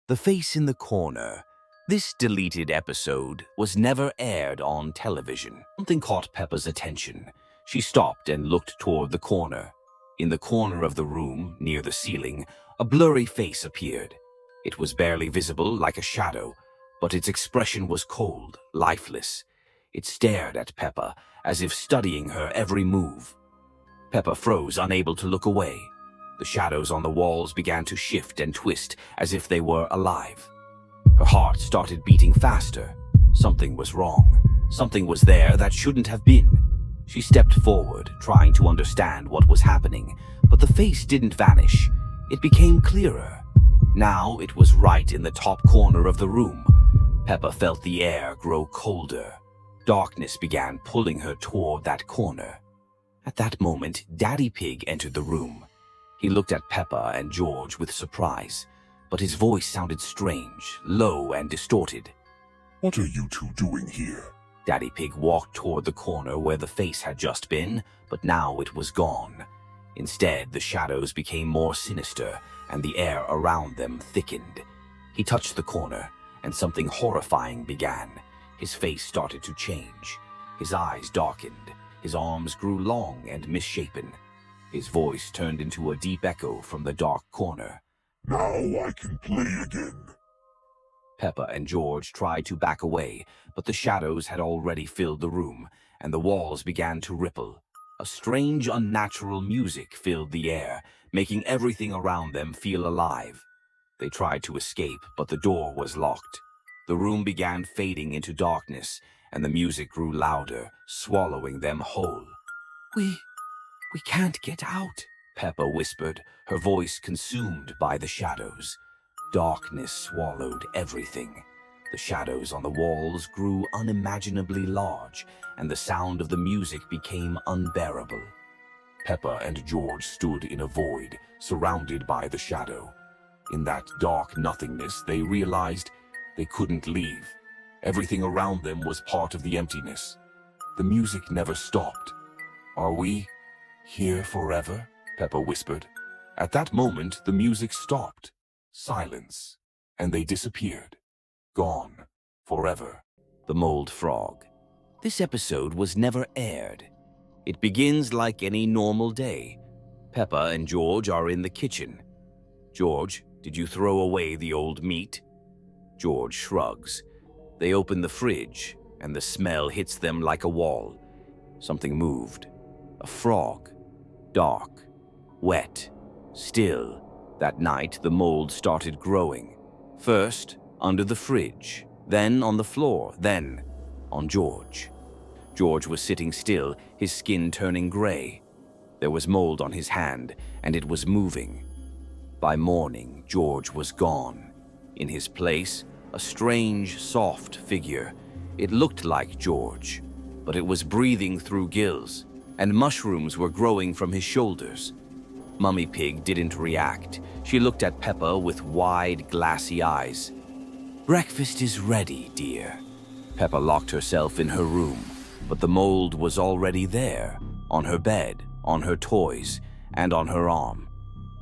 The Face in the Corner. This deleted episode was never aired on television. Something caught Peppa's attention. She stopped and looked toward the corner. In the corner of the room, near the ceiling, a blurry face appeared. It was barely visible, like a shadow, but its expression was cold, lifeless. It stared at Peppa, as if studying her every move. Peppa froze, unable to look away. The shadows on the walls began to shift and twist, as if they were alive. Her heart started beating faster. Something was wrong. Something was there that shouldn't have been. She stepped forward, trying to understand what was happening, but the face didn't vanish. It became clearer. Now it was right in the top corner of the room. Peppa felt the air grow colder. Darkness began pulling her toward that corner. At that moment, Daddy Pig entered the room. He looked at Peppa and George with surprise, but his voice sounded strange, low and distorted. What are you two doing here? Daddy Pig walked toward the corner where the face had just been, but now it was gone. Instead, the shadows became more sinister, and the air around them thickened. He touched the corner, and something horrifying began. His face started to change. His eyes darkened. His arms grew long and misshapen. His voice turned into a deep echo from the dark corner. Now I can play again. Peppa and George tried to back away, but the shadows had already filled the room, and the walls began to ripple. A strange, unnatural music filled the air, making everything around them feel alive. They tried to escape, but the door was locked. The room began fading into darkness, and the music grew louder, swallowing them whole. We can't get out, Peppa whispered, her voice consumed by the shadows. Darkness swallowed everything. The shadows on the walls grew unimaginably large, and the sound of the music became unbearable. Peppa and George stood in a void, surrounded by the shadow. In that dark nothingness, they realized they couldn't leave. Everything around them was part of the emptiness. The music never stopped. Are we here forever? Peppa whispered. At that moment, the music stopped. Silence. And they disappeared. Gone. Forever. The Mold Frog. This episode was never aired. It begins like any normal day. Peppa and George are in the kitchen. George, did you throw away the old meat? George shrugs. They open the fridge, and the smell hits them like a wall. Something moved. A frog. Dark. Wet. Still. That night, the mold started growing. First, under the fridge, then on the floor, then on George. George was sitting still, his skin turning gray. There was mold on his hand, and it was moving. By morning, George was gone. In his place, a strange, soft figure. It looked like George, but it was breathing through gills, and mushrooms were growing from his shoulders. Mummy Pig didn't react. She looked at Peppa with wide, glassy eyes. Breakfast is ready, dear. Peppa locked herself in her room, but the mold was already there, on her bed, on her toys, and on her arm.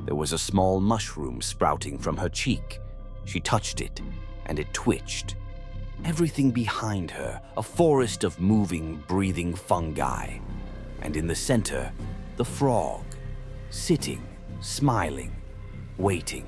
There was a small mushroom sprouting from her cheek. She touched it, and it twitched. Everything behind her, a forest of moving, breathing fungi. And in the center, the frog, sitting, smiling, waiting.